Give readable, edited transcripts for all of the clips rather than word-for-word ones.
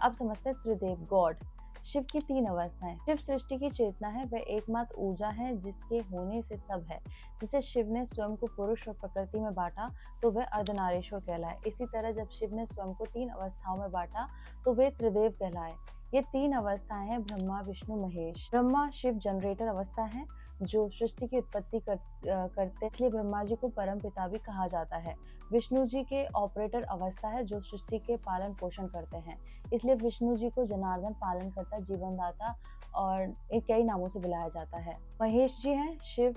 अब समझते हैं त्रिदेव गॉड। शिव की तीन अवस्थाएं। शिव सृष्टि की चेतना है, वह एकमात्र ऊर्जा है जिसके होने से सब है। जिसे शिव ने स्वयं को पुरुष और प्रकृति में बांटा तो वह अर्धनारीश्वर कहलाए। इसी तरह जब शिव ने स्वयं को तीन अवस्थाओं में बांटा तो वे त्रिदेव कहलाए। ये तीन अवस्थाएं हैं ब्रह्मा विष्णु महेश। ब्रह्मा शिव जनरेटर अवस्था है जो सृष्टि की उत्पत्ति करते, इसलिए ब्रह्मा जी को परम पिता भी कहा जाता है। विष्णु जी के ऑपरेटर अवस्था है जो सृष्टि के पालन पोषण करते हैं, इसलिए विष्णु जी को जनार्दन, पालनकर्ता, जीवनदाता और कई नामों से बुलाया जाता है। महेश जी हैं शिव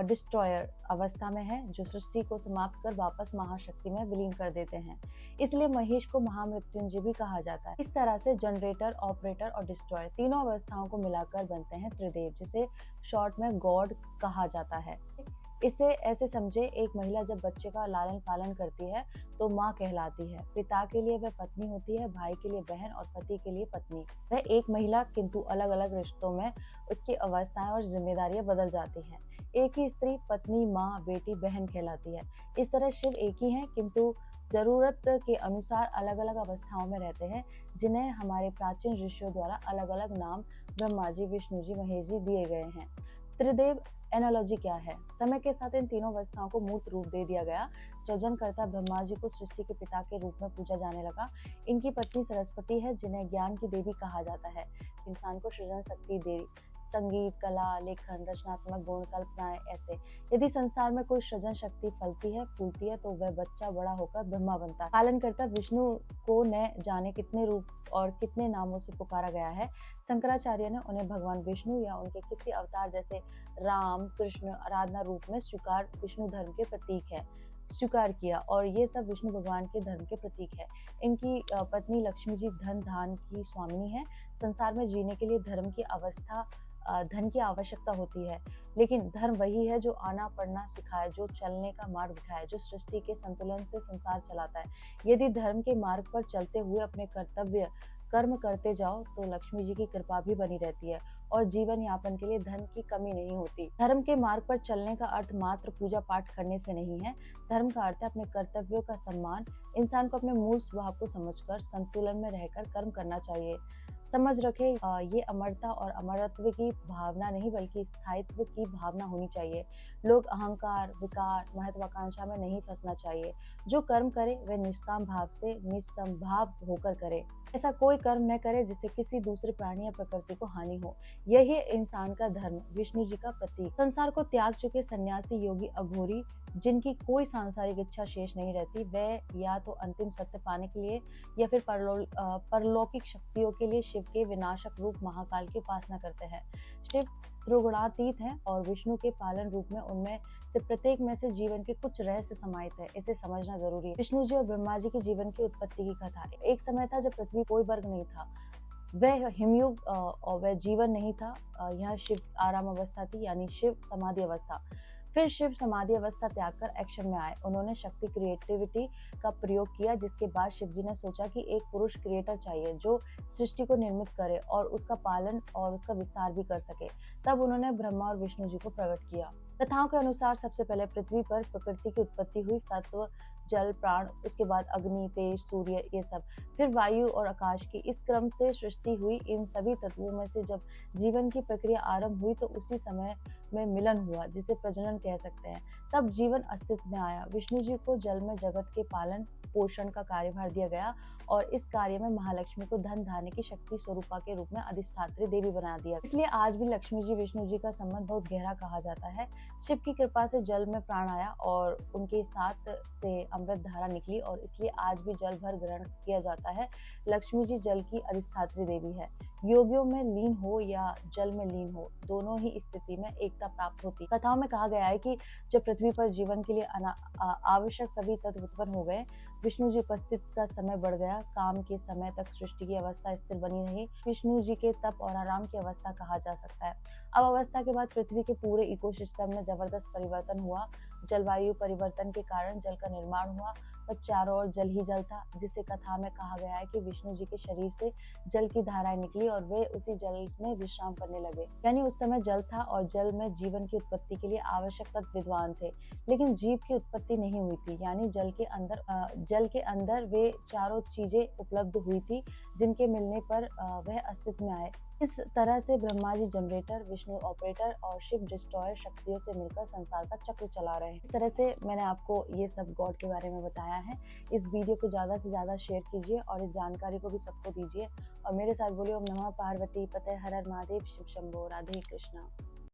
डिस्ट्रॉयर अवस्था में है जो सृष्टि को समाप्त कर वापस महाशक्ति में विलीन कर देते हैं, इसलिए महेश को महामृत्युंजय भी कहा जाता है। इस तरह से जनरेटर, ऑपरेटर और डिस्ट्रॉयर तीनों अवस्थाओं को मिलाकर बनते हैं त्रिदेव, जिसे शॉर्ट में गॉड कहा जाता है। इसे ऐसे समझे, एक महिला जब बच्चे का लालन पालन करती है तो माँ कहलाती है। पिता के लिए वह पत्नी होती है, भाई के लिए बहन और पति के लिए पत्नी। वह एक महिला किंतु अलग अलग रिश्तों में उसकी अवस्थाएं और जिम्मेदारियां बदल जाती हैं। एक ही स्त्री पत्नी, माँ, बेटी, बहन कहलाती है। इस तरह शिव एक ही हैं किंतु जरूरत के अनुसार अलग अलग अवस्थाओं में रहते हैं, जिन्हें हमारे प्राचीन ऋषियों द्वारा अलग अलग नाम ब्रह्मा जी, विष्णु जी, महेश जी दिए गए हैं। त्रिदेव एनालॉजी क्या है? समय के साथ इन तीनों अवस्थाओं को मूर्त रूप दे दिया गया। सृजनकर्ता ब्रह्मा जी को सृष्टि के पिता के रूप में पूजा जाने लगा। इनकी पत्नी सरस्वती है जिन्हें ज्ञान की देवी कहा जाता है, इंसान को सृजन शक्ति दे। संगीत, कला, लेखन, रचनात्मक गुण, कल्पनाएं ऐसे। यदि संसार में कोई सृजन शक्ति फलती है, फूलती है तो वह बच्चा बड़ा होकर ब्रह्मा बनता है। पालन करता विष्णु को न जाने कितने रूप और कितने नामों से पुकारा गया है। शंकराचार्य ने उन्हें भगवान विष्णु या उनके किसी अवतार जैसे राम, कृष्ण आराधना रूप में स्वीकार, विष्णु धर्म के प्रतीक है, स्वीकार किया और ये सब विष्णु भगवान के धर्म के प्रतीक है। इनकी पत्नी लक्ष्मी जी धन धान की स्वामिनी है। संसार में जीने के लिए धन की आवश्यकता होती है, लेकिन धर्म वही है जो आना पढ़ना सिखाए, जो चलने का मार्ग दिखाए, जो सृष्टि के संतुलन से संसार चलाता है। यदि धर्म के मार्ग पर चलते हुए अपने कर्तव्य कर्म करते जाओ तो लक्ष्मी जी की कृपा भी बनी रहती है और जीवन यापन के लिए धन की कमी नहीं होती। धर्म के मार्ग पर चलने का अर्थ मात्र पूजा पाठ करने से नहीं है। धर्म का अर्थ है अपने कर्तव्यों का सम्मान। इंसान को अपने मूल स्वभाव को समझकर संतुलन में रहकर कर्म करना चाहिए। समझ रखे, ये अमरता और अमरत्व की भावना नहीं बल्कि स्थायित्व की भावना होनी चाहिए। लोग अहंकार, विकार, महत्वाकांक्षा में नहीं फंसना चाहिए। जो कर्म करे वह निष्काम भाव से निस्संभाव होकर करे। ऐसा कोई कर्म न करे जिससे किसी दूसरे प्राणी या प्रकृति को हानि हो। यही है इंसान का धर्म, विष्णु जी का प्रतीक। संसार को त्याग चुके सन्यासी, योगी, अघोरी जिनकी कोई सांसारिक इच्छा शेष नहीं रहती, वह या तो अंतिम सत्य पाने के लिए या फिर परलौकिक शक्तियों के लिए शिव के विनाशक रूप महाकाल की उपासना करते हैं। शिव त्रिगुणातीत हैं और विष्णु के पालन रूप में उनमें से प्रत्येक में से जीवन के कुछ रहस्य समाहित है। इसे समझना जरूरी है। विष्णु जी और ब्रह्मा जी के जीवन की उत्पत्ति की कथा। एक समय था जब पृथ्वी कोई वर्ग नहीं था, वह हिमयुग और वह जीवन नहीं था। यहाँ शिव आराम अवस्था थी, यानी शिव समाधि अवस्था। फिर शिव समाधि अवस्था त्याग कर एक्शन में आए। उन्होंने शक्ति, क्रिएटिविटी का प्रयोग किया, जिसके बाद शिव जी ने सोचा कि एक पुरुष क्रिएटर चाहिए जो सृष्टि को निर्मित करे और उसका पालन और उसका विस्तार भी कर सके। तब उन्होंने ब्रह्मा और विष्णु जी को प्रकट किया। कथाओं के अनुसार सबसे पहले पृथ्वी पर प्रकृति की उत्पत्ति हुई। तत्व जल, प्राण, उसके बाद अग्नि, तेज, सूर्य, ये सब, फिर वायु और आकाश की, इस क्रम से सृष्टि हुई। इन सभी तत्वों में से जब जीवन की प्रक्रिया आरंभ हुई तो उसी समय में मिलन हुआ, जिसे प्रजनन कह सकते हैं। तब जीवन अस्तित्व में आया। विष्णु जी को जल में जगत के पालन पोषण का कार्यभार दिया गया और इस कार्य में महालक्ष्मी को धन धान्य की शक्ति स्वरूपा के रूप में अधिष्ठात्री देवी बना दिया। इसलिए आज भी लक्ष्मी जी विष्णु जी का संबंध बहुत गहरा कहा जाता है। शिव की कृपा से जल में प्राण आया और उनके साथ से अमृत धारा निकली और इसलिए आज भी जल भर ग्रहण किया जाता है। लक्ष्मी जी जल की अधिष्ठात्री देवी है। योगियों में लीन हो या जल में लीन हो, दोनों ही स्थिति में एकता प्राप्त होती। कथाओं में कहा गया है कि जब पृथ्वी पर जीवन के लिए आवश्यक सभी तत्व उत्पन्न हो गए, विष्णु जी उपस्थित का समय बढ़ गया। काम के समय तक सृष्टि की अवस्था स्थिर बनी रही। विष्णु जी के तप और आराम की अवस्था कहा जा सकता है। अब अवस्था के बाद पृथ्वी के पूरे इकोसिस्टम में जबरदस्त परिवर्तन हुआ। जलवायु परिवर्तन के कारण जल का निर्माण हुआ। तब चारों ओर जल ही जल था, जिसे कथा में कहा गया है कि विष्णु जी के शरीर से जल की धाराएं निकली और वे उसी जल में विश्राम करने लगे। यानी उस समय जल था और जल में जीवन की उत्पत्ति के लिए आवश्यक तत्व विद्वान थे, लेकिन जीव की उत्पत्ति नहीं हुई थी। यानी जल के अंदर वे चारों चीजें उपलब्ध हुई थी, जिनके मिलने पर वह अस्तित्व में आए। इस तरह से ब्रह्मा जी जनरेटर, विष्णु ऑपरेटर और शिव डिस्ट्रॉयर शक्तियों से मिलकर संसार का चक्र चला रहे हैं। इस तरह से मैंने आपको ये सब गॉड के बारे में बताया है। इस वीडियो को ज़्यादा से ज़्यादा शेयर कीजिए और इस जानकारी को भी सबको दीजिए और मेरे साथ बोलिए ओम नमः पार्वती पते हर हर महादेव शिव शंभो। राधे कृष्णा।